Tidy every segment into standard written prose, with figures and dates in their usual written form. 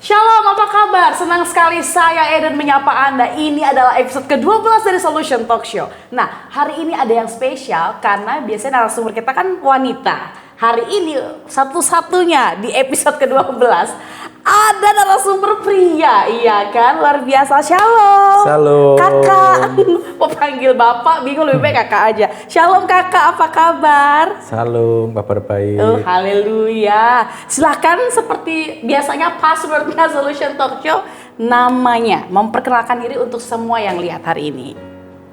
Shalom, apa kabar? Senang sekali saya Eden menyapa Anda. Ini adalah episode ke-12 dari Solution Talk Show. Nah, hari ini ada yang spesial karena biasanya narasumber kita kan wanita. Hari ini satu-satunya di episode ke-12 ada narasumber pria, iya kan? Luar biasa. Shalom. Shalom. Kakak. Mau panggil bapak, bingung lebih baik kakak aja. Shalom kakak, apa kabar? Shalom, kabar baik. Oh, haleluya. Silahkan seperti biasanya passwordnya Solution Talk Show, namanya, memperkenalkan diri untuk semua yang lihat hari ini.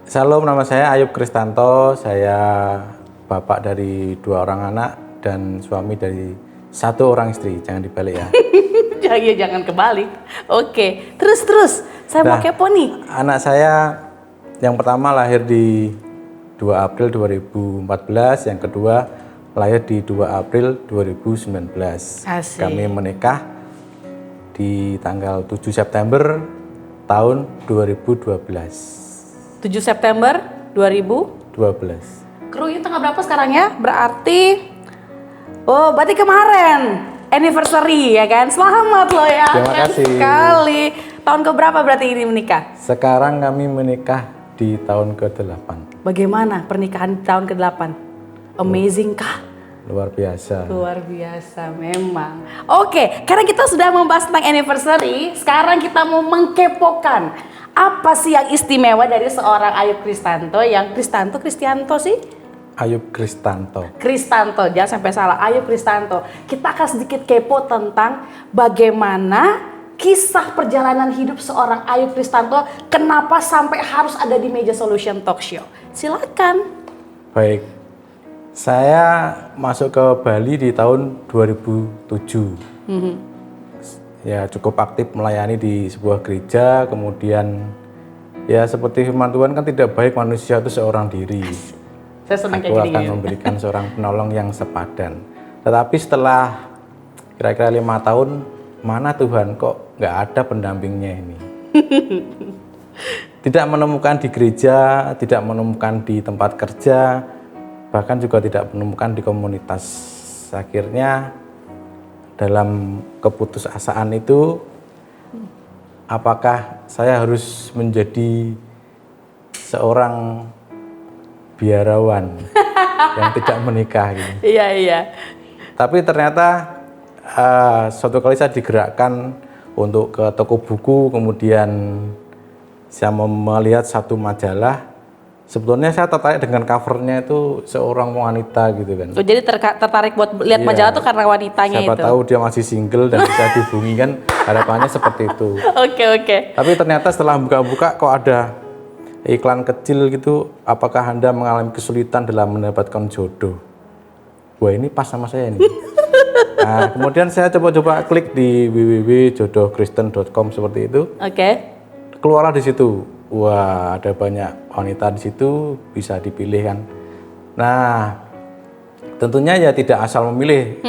Shalom, nama saya Ayub Kristanto. Saya bapak dari 2 orang anak dan suami dari 1 orang istri. Jangan dibalik ya. Jangan kebalik. Oke, terus. Saya mau kepo nih. Anak saya yang pertama lahir di 2 April 2014, yang kedua lahir di 2 April 2019. Asik. Kami menikah di tanggal 7 September tahun 2012. 7 September 2012. Kru tanggal berapa sekarang ya? Berarti kemarin anniversary ya kan? Selamat loh ya. Terima kasih. Sekali. Tahun keberapa berarti ini menikah? Sekarang kami menikah di tahun ke-8. Bagaimana pernikahan di tahun ke-8? Amazing kah? Luar biasa. Luar biasa memang. Oke, karena kita sudah membahas tentang anniversary, sekarang kita mau mengkepokan apa sih yang istimewa dari seorang Ayub Kristanto, yang Kristianto sih? Ayub Kristanto. Kristanto, jangan sampai salah, Ayub Kristanto. Kita akan sedikit kepo tentang bagaimana kisah perjalanan hidup seorang Ayub Kristanto, kenapa sampai harus ada di meja Solution Talk Show. Silakan. Baik. Saya masuk ke Bali di tahun 2007. Ya, cukup aktif melayani di sebuah gereja, kemudian ya seperti firman Tuhan kan tidak baik manusia itu seorang diri. Saya senang Aku kayak akan gini. memberikan seorang penolong yang sepadan. Tetapi setelah kira-kira 5 tahun, mana Tuhan kok nggak ada pendampingnya ini? Tidak menemukan di gereja, tidak menemukan di tempat kerja, bahkan juga tidak menemukan di komunitas. Akhirnya dalam keputusasaan itu, apakah saya harus menjadi seorang biarawan yang tidak menikah gitu. Iya. Tapi ternyata suatu kali saya digerakkan untuk ke toko buku, kemudian saya melihat satu majalah. Sebetulnya saya tertarik dengan covernya itu seorang wanita gitu kan. Oh, jadi tertarik buat lihat Iya. majalah tuh karena wanitanya Siapa itu. tahu dia masih single dan bisa dihubungi kan, harapannya seperti itu. Oke. Tapi ternyata setelah buka-buka kok ada iklan kecil gitu, apakah Anda mengalami kesulitan dalam mendapatkan jodoh? Wah, ini pas sama saya ini. Nah, kemudian saya coba-coba klik di www.jodohkristen.com seperti itu. Oke. Keluarlah di situ. Wah, ada banyak wanita di situ, bisa dipilih kan. Nah, tentunya ya tidak asal memilih.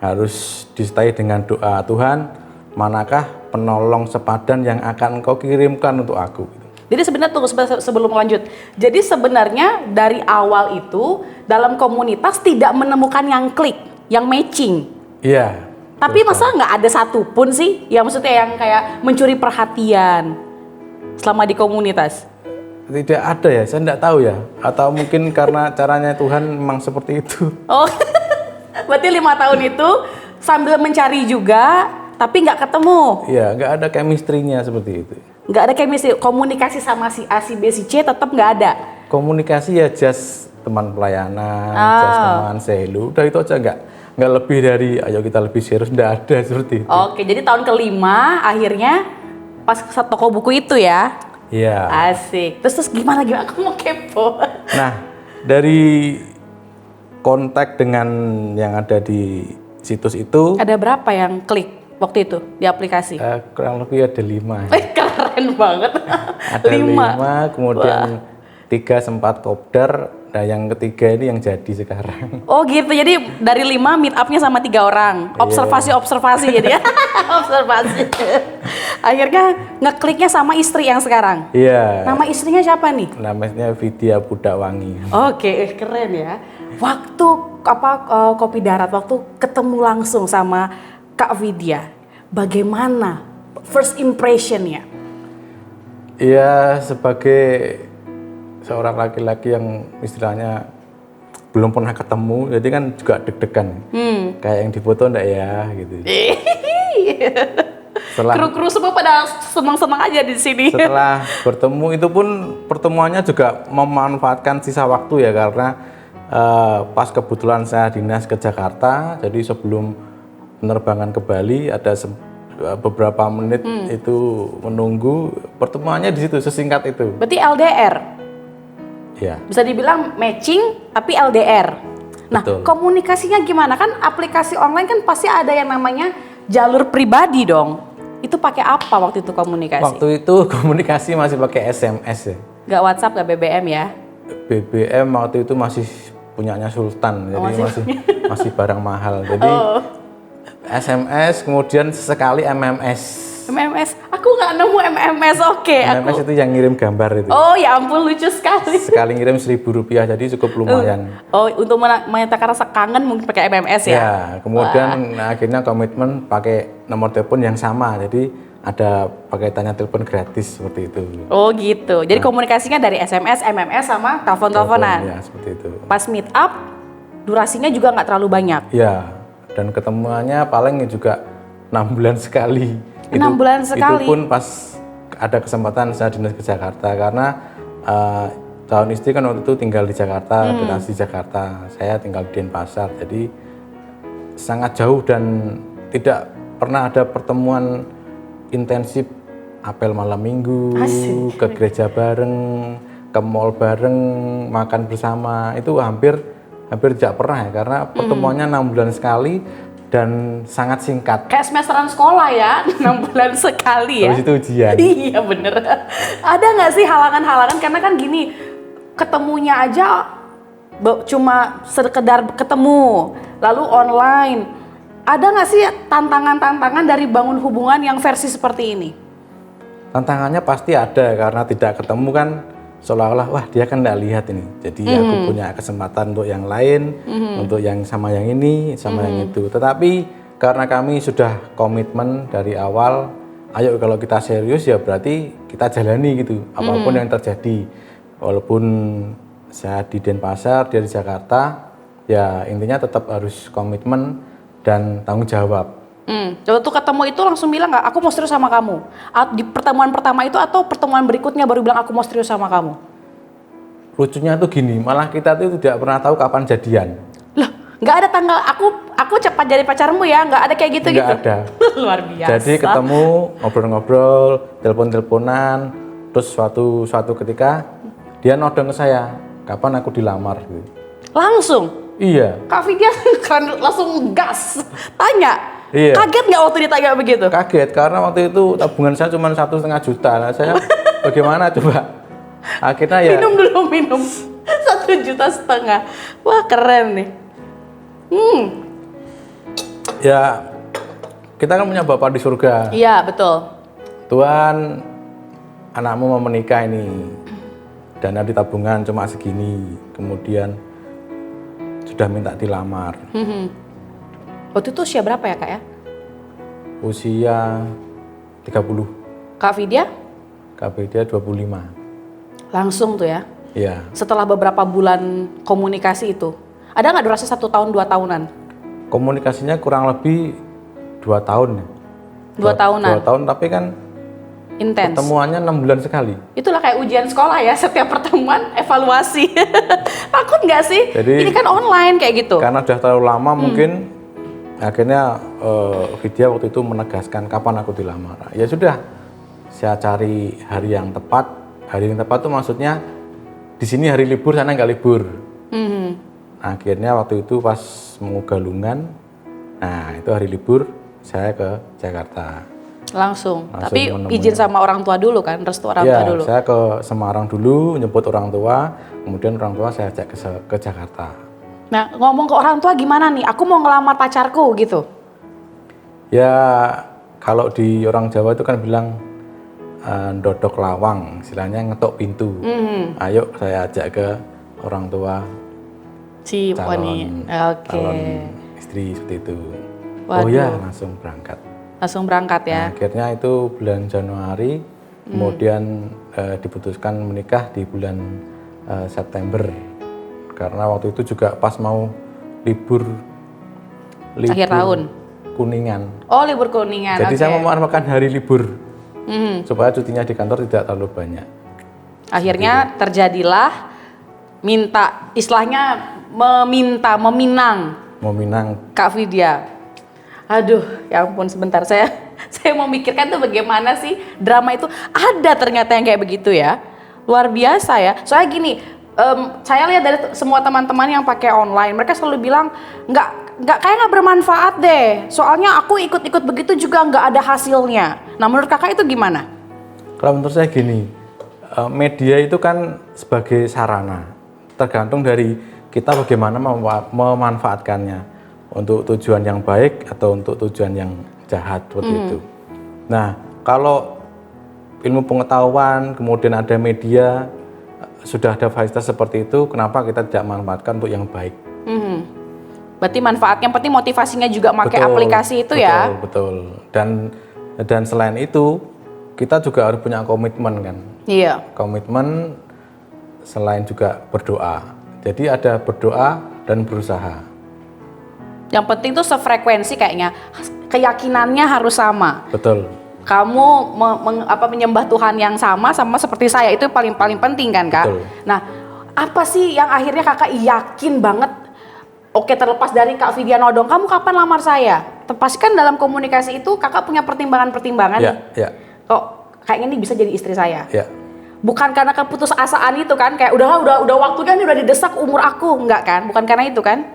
Harus disertai dengan doa, Tuhan, manakah penolong sepadan yang akan Engkau kirimkan untuk aku? Jadi sebenarnya tunggu sebelum lanjut. Jadi sebenarnya dari awal itu dalam komunitas tidak menemukan yang klik, yang matching. Iya. Tapi masa nggak ada satupun sih yang maksudnya yang kayak mencuri perhatian selama di komunitas? Tidak ada ya, saya tidak tahu ya. Atau mungkin karena caranya Tuhan memang seperti itu. Oh, berarti 5 tahun itu sambil mencari juga, tapi nggak ketemu. Iya, nggak ada chemistry-nya seperti itu. Nggak ada chemistry, komunikasi sama si A, si B, si C tetap nggak ada. Komunikasi ya just teman pelayanan, just teman say hello, udah itu aja, nggak lebih dari ayo kita lebih serius, nggak ada seperti itu. Oke, jadi tahun kelima akhirnya pas ke toko buku itu ya. Iya. Asik. Terus gimana? Aku mau kepo. Nah, dari kontak dengan yang ada di situs itu, Ada berapa yang klik waktu itu di aplikasi? kurang lebih ada 5. Keren banget. Ada 5, kemudian 3 sempat kopdar, nah yang ketiga ini yang jadi sekarang. Oh gitu, jadi dari 5 meet up-nya sama 3 orang. Observasi jadi ya. Observasi. Akhirnya ngekliknya sama istri yang sekarang. Iya. Nama istrinya siapa nih? Namanya Vidya Budawangi. Oke, keren ya. Waktu Kopi Darat, waktu ketemu langsung sama Kak Vidya, bagaimana first impression-nya? Iya, sebagai seorang laki-laki yang istilahnya belum pernah ketemu, jadi kan juga deg-degan. Kayak yang difoto enggak ya, gitu. Kru-kru semua pada senang-senang aja di sini. Setelah bertemu itu pun pertemuannya juga memanfaatkan sisa waktu ya, karena pas kebetulan saya dinas ke Jakarta, jadi sebelum penerbangan ke Bali ada beberapa menit itu menunggu, pertemuannya di situ sesingkat itu. Berarti LDR. Ya. Bisa dibilang matching tapi LDR. Nah, Betul. komunikasinya gimana? Kan aplikasi online kan pasti ada yang namanya jalur pribadi dong. Itu pakai apa waktu itu komunikasi? Waktu itu komunikasi masih pakai SMS ya. Gak WhatsApp, gak BBM ya? BBM waktu itu masih punyanya Sultan, jadi masih barang mahal. Jadi SMS, kemudian sesekali MMS. MMS, aku nggak nemu MMS. Oke, MMS itu yang ngirim gambar itu. Oh ya ampun, lucu sekali. Sekali ngirim Rp1.000, jadi cukup lumayan. Oh, untuk menyatakan rasa kangen mungkin pakai MMS ya? Ya, kemudian akhirnya komitmen pakai nomor telepon yang sama, jadi ada pakaiannya telepon gratis seperti itu. Oh gitu, jadi komunikasinya dari SMS, MMS sama telepon-teleponan. Ya, seperti itu. Pas meet up, durasinya juga nggak terlalu banyak. Ya, dan ketemuannya paling juga 6 bulan sekali. 6 bulan sekali? Itu pun pas ada kesempatan saya dinas ke Jakarta, karena calon istri kan waktu itu tinggal di Jakarta, donasi Jakarta, saya tinggal di Denpasar, jadi sangat jauh dan tidak pernah ada pertemuan intensif, apel malam minggu, ke gereja bareng, ke mall bareng, makan bersama, itu hampir tidak pernah ya, karena pertemuannya 6 bulan sekali dan sangat singkat. Kayak semesteran sekolah ya, 6 bulan sekali ya. Habis itu ujian. Iya bener. Ada nggak sih halangan-halangan? Karena kan gini, ketemunya aja cuma sekedar ketemu, lalu online. Ada nggak sih tantangan-tantangan dari bangun hubungan yang versi seperti ini? Tantangannya pasti ada, karena tidak ketemu kan seolah-olah wah dia kan nggak lihat ini, jadi aku punya kesempatan untuk yang lain, untuk yang sama yang ini, sama yang itu. Tetapi karena kami sudah komitmen dari awal, ayo kalau kita serius ya berarti kita jalani gitu, apapun yang terjadi. Walaupun saya di Denpasar, dia di Jakarta, ya intinya tetap harus komitmen dan tanggung jawab. Waktu ketemu itu langsung bilang nggak, aku mau serius sama kamu? Di pertemuan pertama itu atau pertemuan berikutnya baru bilang aku mau serius sama kamu? Lucunya tuh gini, malah kita tuh tidak pernah tahu kapan jadian. Loh, nggak ada tanggal aku cepat jadi pacarmu ya, nggak ada kayak gitu gitu. Nggak ada. Luar biasa. Jadi ketemu, ngobrol-ngobrol, telepon-teleponan, terus suatu ketika dia nodong ke saya, kapan aku dilamar gitu. Langsung? Iya. Kak Vidya kan langsung gas, tanya. Iya. Kaget nggak waktu ditanya begitu? Kaget, karena waktu itu tabungan saya cuma 1,5 juta. Nah, saya bagaimana coba? Akhirnya ya. Minum. 1,5 juta. Wah keren nih. Ya, kita kan punya Bapa di surga. Iya betul. Tuhan, anakmu mau menikah ini. Dana di tabungan cuma segini. Kemudian sudah minta dilamar. Waktu itu usia berapa ya kak ya? Usia 30. Kak Vidya? Kak Vidya 25. Langsung tuh ya? Iya. Setelah beberapa bulan komunikasi itu, ada nggak durasi 1 tahun 2 tahunan? Komunikasinya kurang lebih 2 tahun. 2 tahunan? 2 tahun, tapi kan Intens. pertemuannya 6 bulan sekali. Itulah kayak ujian sekolah ya, setiap pertemuan evaluasi. Takut nggak sih? Jadi, ini kan online kayak gitu. Karena udah terlalu lama mungkin akhirnya Vidya waktu itu menegaskan kapan aku dilamar. Ya sudah, saya cari hari yang tepat. Hari yang tepat itu maksudnya di sini hari libur, sana nggak libur. Akhirnya waktu itu pas mau galungan, nah itu hari libur saya ke Jakarta. Langsung. Tapi menemui. izin sama orang tua dulu kan, restu orang tua dulu. Saya ke Semarang dulu, nyebut orang tua, kemudian orang tua saya ajak ke Jakarta. Nah, ngomong ke orang tua gimana nih? Aku mau ngelamar pacarku gitu. Ya, kalau di orang Jawa itu kan bilang dodok lawang, istilahnya ngetok pintu. Ayo saya ajak ke orang tua Si calon Wani. Oke. istri seperti itu. Waduh. Oh ya, langsung berangkat. Langsung berangkat ya. Nah, akhirnya itu bulan Januari, kemudian diputuskan menikah di bulan September. Karena waktu itu juga pas mau libur Akhir tahun. Kuningan. Oh, libur Kuningan. Jadi oke. saya memanfaatkan hari libur supaya cutinya di kantor tidak terlalu banyak. Akhirnya terjadilah meminang Meminang. Kak Vidya. Aduh, ya ampun sebentar saya memikirkan tuh bagaimana sih drama itu ada ternyata yang kayak begitu ya. Luar biasa ya. Soalnya gini, saya lihat dari semua teman-teman yang pakai online, mereka selalu bilang nggak bermanfaat deh. Soalnya aku ikut-ikut begitu juga nggak ada hasilnya. Nah, menurut kakak itu gimana? Kalau menurut saya gini, media itu kan sebagai sarana, tergantung dari kita bagaimana memanfaatkannya untuk tujuan yang baik atau untuk tujuan yang jahat seperti itu. Nah, kalau ilmu pengetahuan kemudian ada media, sudah ada fasilitas seperti itu, kenapa kita tidak manfaatkan untuk yang baik? Berarti manfaatnya, penting motivasinya juga pakai aplikasi itu ya? Betul. Dan selain itu, kita juga harus punya komitmen kan? Iya. Komitmen selain juga berdoa. Jadi ada berdoa dan berusaha. Yang penting tuh sefrekuensi kayaknya, keyakinannya harus sama. Betul. Kamu menyembah Tuhan yang sama seperti saya, itu paling penting kan Kak? Betul. Nah, apa sih yang akhirnya kakak yakin banget? Oke, terlepas dari Kak Vidya nodong, kamu kapan lamar saya? Pasti kan dalam komunikasi itu kakak punya pertimbangan-pertimbangan nih. Ya. Kok kayaknya ini bisa jadi istri saya? Ya. Bukan karena keputusasaan itu kan, kayak udah waktunya nih, udah didesak umur aku, enggak kan? Bukan karena itu kan?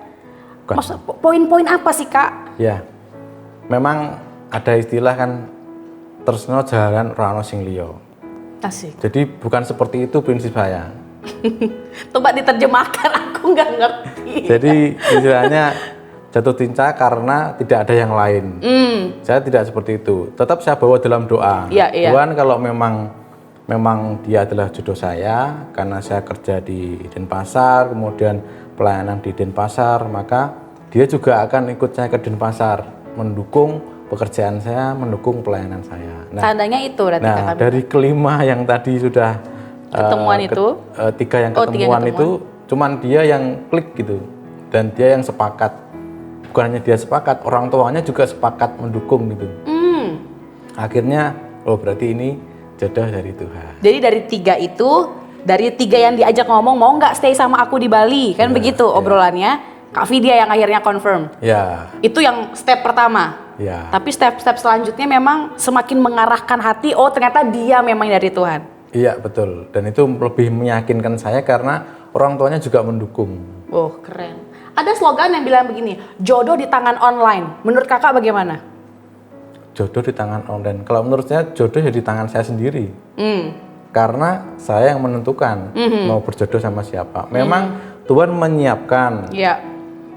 Bukan. Maksud poin-poin apa sih Kak? Ya. Memang ada istilah kan, tresno jalan rano sing liya. Asik. Jadi bukan seperti itu prinsip saya. Coba diterjemahkan, aku nggak ngerti. Jadi istilahnya jatuh cinta karena tidak ada yang lain. Saya tidak seperti itu. Tetap saya bawa dalam doa. Iya. Tuhan, kalau memang dia adalah jodoh saya, karena saya kerja di Denpasar, kemudian pelayanan di Denpasar, maka dia juga akan ikut saya ke Denpasar, mendukung pekerjaan saya, mendukung pelayanan saya. Tandanya itu berarti Nah, dari kelima yang tadi sudah ketemuan itu, tiga yang ketemuan itu, cuman dia yang klik gitu, dan dia yang sepakat. Bukan hanya dia sepakat, orang tuanya juga sepakat mendukung gitu. Akhirnya, berarti ini jodoh dari Tuhan. Jadi dari tiga yang diajak ngomong, mau nggak stay sama aku di Bali, kan begitu obrolannya. Kak Vidya yang akhirnya confirm. Ya. Itu yang step pertama. Ya. Tapi step-step selanjutnya memang semakin mengarahkan hati, oh ternyata dia memang dari Tuhan. Iya, betul. Dan itu lebih meyakinkan saya karena orang tuanya juga mendukung. Oh, keren. Ada slogan yang bilang begini, jodoh di tangan online. Menurut kakak bagaimana? Jodoh di tangan online. Kalau menurut saya jodoh ya di tangan saya sendiri. Karena saya yang menentukan mau berjodoh sama siapa. Memang Tuhan menyiapkan. Iya.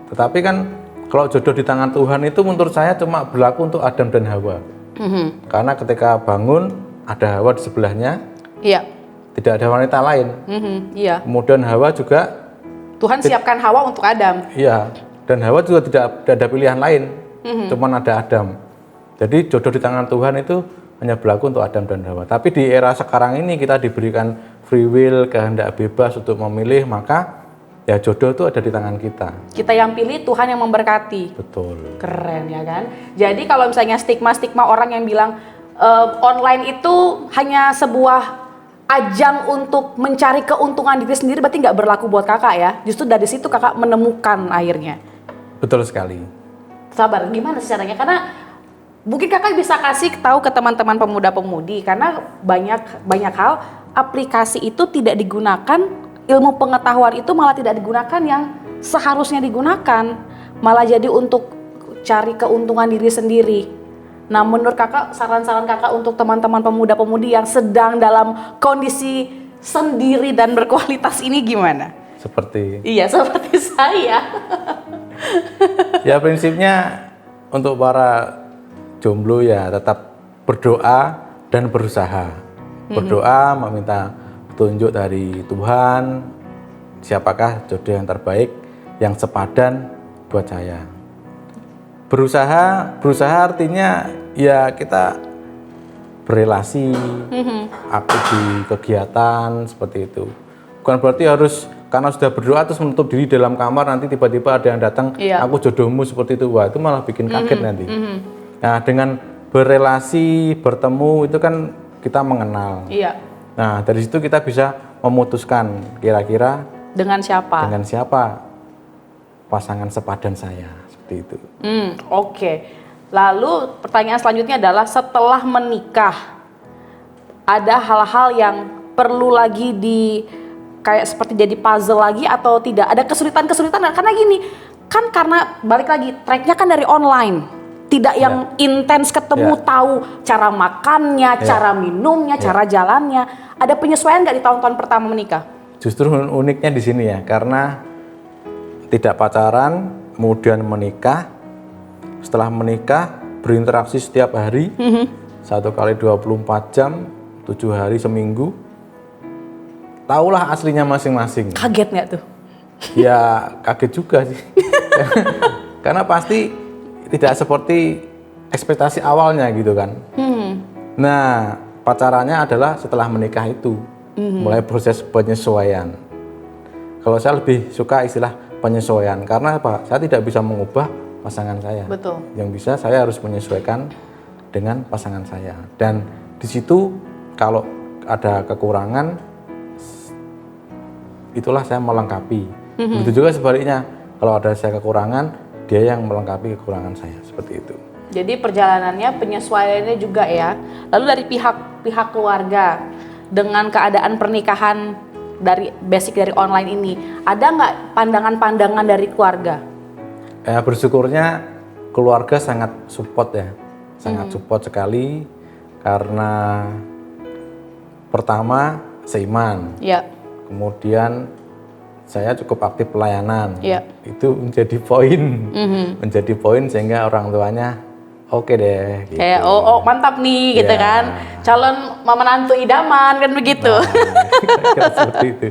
Tetapi kan kalau jodoh di tangan Tuhan itu menurut saya cuma berlaku untuk Adam dan Hawa. Karena ketika bangun ada Hawa di sebelahnya. Iya. Tidak ada wanita lain. Iya. Kemudian Hawa juga Tuhan siapkan Hawa untuk Adam. Iya. Dan Hawa juga tidak ada pilihan lain. Cuman ada Adam. Jadi jodoh di tangan Tuhan itu hanya berlaku untuk Adam dan Hawa. Tapi di era sekarang ini kita diberikan free will, kehendak bebas untuk memilih, maka ya jodoh itu ada di tangan kita. Kita yang pilih, Tuhan yang memberkati. Betul. Keren ya kan? Jadi kalau misalnya stigma-stigma orang yang bilang online itu hanya sebuah ajang untuk mencari keuntungan diri sendiri, berarti nggak berlaku buat kakak ya? Justru dari situ kakak menemukan akhirnya. Betul sekali. Sabar, gimana sih caranya? Karena mungkin kakak bisa kasih tahu ke teman-teman pemuda-pemudi, karena banyak hal aplikasi itu tidak digunakan, ilmu pengetahuan itu malah tidak digunakan yang seharusnya digunakan, malah jadi untuk cari keuntungan diri sendiri. Nah, menurut kakak, saran-saran kakak untuk teman-teman pemuda-pemudi yang sedang dalam kondisi sendiri dan berkualitas ini gimana? Iya, seperti saya. Ya prinsipnya untuk para jomblo ya tetap berdoa dan berusaha. Berdoa meminta petunjuk dari Tuhan, siapakah jodoh yang terbaik, yang sepadan buat saya. berusaha artinya ya kita berelasi, aktif di kegiatan seperti itu. Bukan berarti harus karena sudah berdoa terus menutup diri dalam kamar, nanti tiba-tiba ada yang datang, aku jodohmu seperti itu. Wah, itu malah bikin kaget nanti. Nah, dengan berelasi, bertemu itu kan kita mengenal. Iya. Nah, dari situ kita bisa memutuskan kira-kira Dengan siapa? dengan siapa pasangan sepadan saya, seperti itu. Oke. Lalu pertanyaan selanjutnya adalah setelah menikah ada hal-hal yang perlu lagi kayak seperti jadi puzzle lagi atau tidak? Ada kesulitan-kesulitan karena gini, kan karena balik lagi tracknya kan dari online. Tidak yang intens ketemu, tahu cara makannya, cara minumnya, cara jalannya. Ada penyesuaian nggak di tahun-tahun pertama menikah? Justru uniknya di sini ya, karena tidak pacaran, kemudian menikah. Setelah menikah berinteraksi setiap hari, 1 kali 24 jam, 7 hari seminggu. Taulah aslinya masing-masing. Kaget nggak tuh? Ya kaget juga sih. Karena pasti tidak seperti ekspektasi awalnya gitu kan. Nah, pacarannya adalah setelah menikah itu. Mulai proses penyesuaian. Kalau saya lebih suka istilah penyesuaian karena apa? Saya tidak bisa mengubah pasangan saya. Betul. Yang bisa saya harus menyesuaikan dengan pasangan saya. Dan di situ kalau ada kekurangan, itulah saya melengkapi. Begitu juga sebaliknya, kalau ada saya kekurangan, dia yang melengkapi kekurangan saya, seperti itu. Jadi perjalanannya, penyesuaiannya juga ya. Lalu dari pihak keluarga dengan keadaan pernikahan dari basic dari online ini, ada nggak pandangan-pandangan dari keluarga? Bersyukurnya keluarga sangat support ya, sangat support sekali karena pertama seiman, kemudian saya cukup aktif pelayanan, itu menjadi poin, sehingga orang tuanya oke deh. Gitu. Kayak mantap nih gitu kan, calon menantu idaman kan begitu. Nah, seperti itu.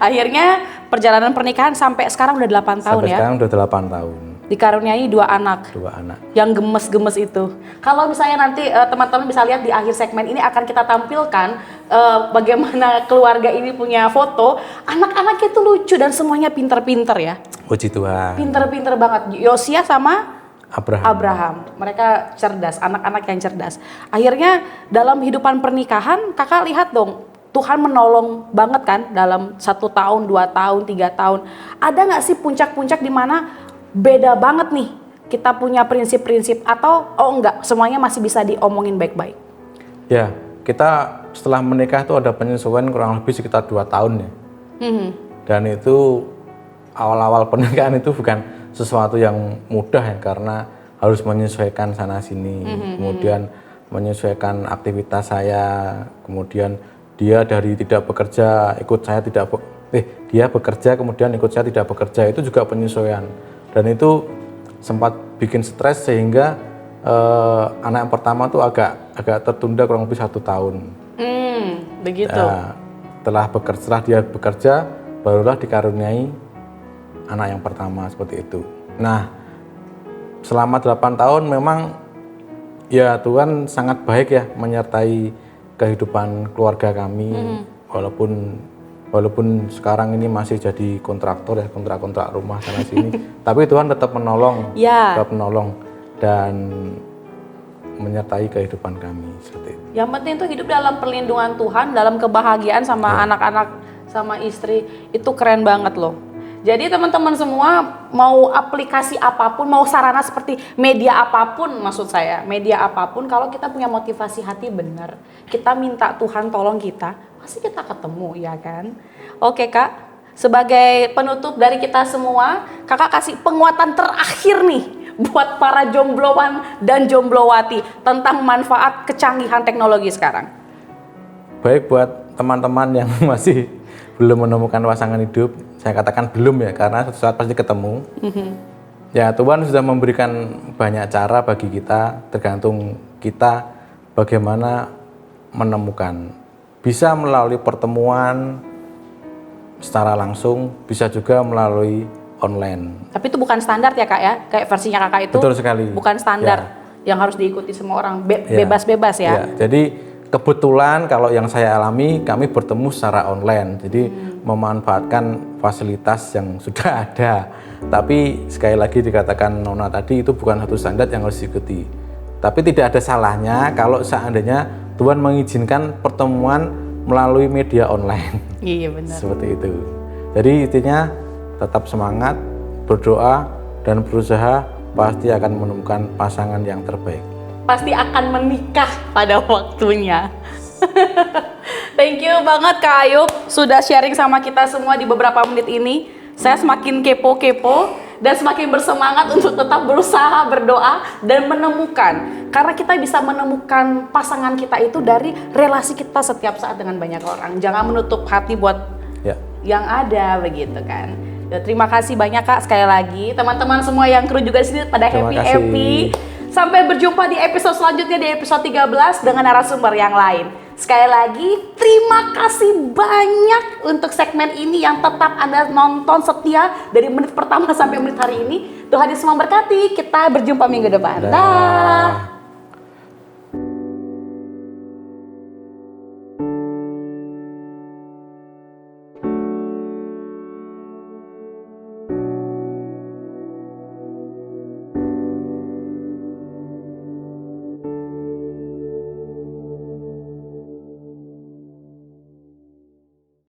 Akhirnya perjalanan pernikahan sampai sekarang udah 8 tahun sampai ya. Sekarang udah 8 tahun. Dikaruniai 2 anak. 2 anak. Yang gemes-gemes itu. Kalau misalnya nanti teman-teman bisa lihat di akhir segmen ini akan kita tampilkan bagaimana keluarga ini punya foto. Anak-anaknya itu lucu dan semuanya pinter-pinter ya. Puji Tuhan. Pinter-pinter banget. Yosia sama Abraham. Mereka cerdas, anak-anak yang cerdas. Akhirnya dalam kehidupan pernikahan, kakak lihat dong, Tuhan menolong banget kan dalam 1 tahun, 2 tahun, 3 tahun. Ada nggak sih puncak-puncak di mana beda banget nih kita punya prinsip-prinsip atau enggak, semuanya masih bisa diomongin baik-baik? Ya, kita setelah menikah itu ada penyesuaian kurang lebih sekitar 2 tahun ya. Dan itu awal-awal pernikahan itu bukan sesuatu yang mudah ya, karena harus menyesuaikan sana sini, kemudian menyesuaikan aktivitas saya, kemudian dia dari tidak bekerja ikut saya dia bekerja kemudian ikut saya tidak bekerja, itu juga penyesuaian. Dan itu sempat bikin stres sehingga anak yang pertama tuh agak tertunda kurang lebih 1 tahun. Begitu. Nah, setelah dia bekerja barulah dikaruniai anak yang pertama, seperti itu. Nah, selama 8 tahun memang ya Tuhan sangat baik ya menyertai kehidupan keluarga kami. Walaupun sekarang ini masih jadi kontraktor ya, kontrak rumah sana sini, tapi Tuhan tetap menolong, dan menyertai kehidupan kami, seperti itu. Yang penting itu hidup dalam perlindungan Tuhan, dalam kebahagiaan sama anak-anak, sama istri, itu keren banget loh. Jadi teman-teman semua, mau aplikasi apapun, mau sarana seperti media apapun, maksud saya, media apapun, kalau kita punya motivasi hati benar, kita minta Tuhan tolong kita, pasti kita ketemu, ya kan? Oke Kak, sebagai penutup dari kita semua, Kakak kasih penguatan terakhir nih buat para jombloan dan jomblowati tentang manfaat kecanggihan teknologi sekarang. Baik buat teman-teman yang masih belum menemukan pasangan hidup, saya katakan belum ya, karena suatu saat pasti ketemu. Ya, Tuhan sudah memberikan banyak cara bagi kita, tergantung kita bagaimana menemukan. Bisa melalui pertemuan secara langsung, bisa juga melalui online. Tapi itu bukan standar ya Kak ya? Kayak versinya Kakak itu Betul sekali. bukan standar yang harus diikuti semua orang, Ya. bebas-bebas ya? Jadi kebetulan kalau yang saya alami kami bertemu secara online. Jadi memanfaatkan fasilitas yang sudah ada. Tapi sekali lagi dikatakan Nona tadi itu bukan satu standar yang harus diikuti. Tapi tidak ada salahnya kalau seandainya Tuhan mengizinkan pertemuan melalui media online. Iya benar. Seperti itu. Jadi intinya tetap semangat, berdoa dan berusaha pasti akan menemukan pasangan yang terbaik. Pasti akan menikah pada waktunya. Thank you banget Kak Ayub sudah sharing sama kita semua di beberapa menit ini. Saya semakin kepo-kepo dan semakin bersemangat untuk tetap berusaha berdoa dan menemukan. Karena kita bisa menemukan pasangan kita itu dari relasi kita setiap saat dengan banyak orang. Jangan menutup hati buat yang ada begitu kan. Ya, terima kasih banyak Kak sekali lagi. Teman-teman semua yang kru juga di sini pada happy-happy. Sampai berjumpa di episode selanjutnya di episode 13 dengan narasumber yang lain. Sekali lagi terima kasih banyak untuk segmen ini yang tetap Anda nonton setia dari menit pertama sampai menit hari ini. Tuhan Yesus memberkati. Kita berjumpa minggu depan. Dah.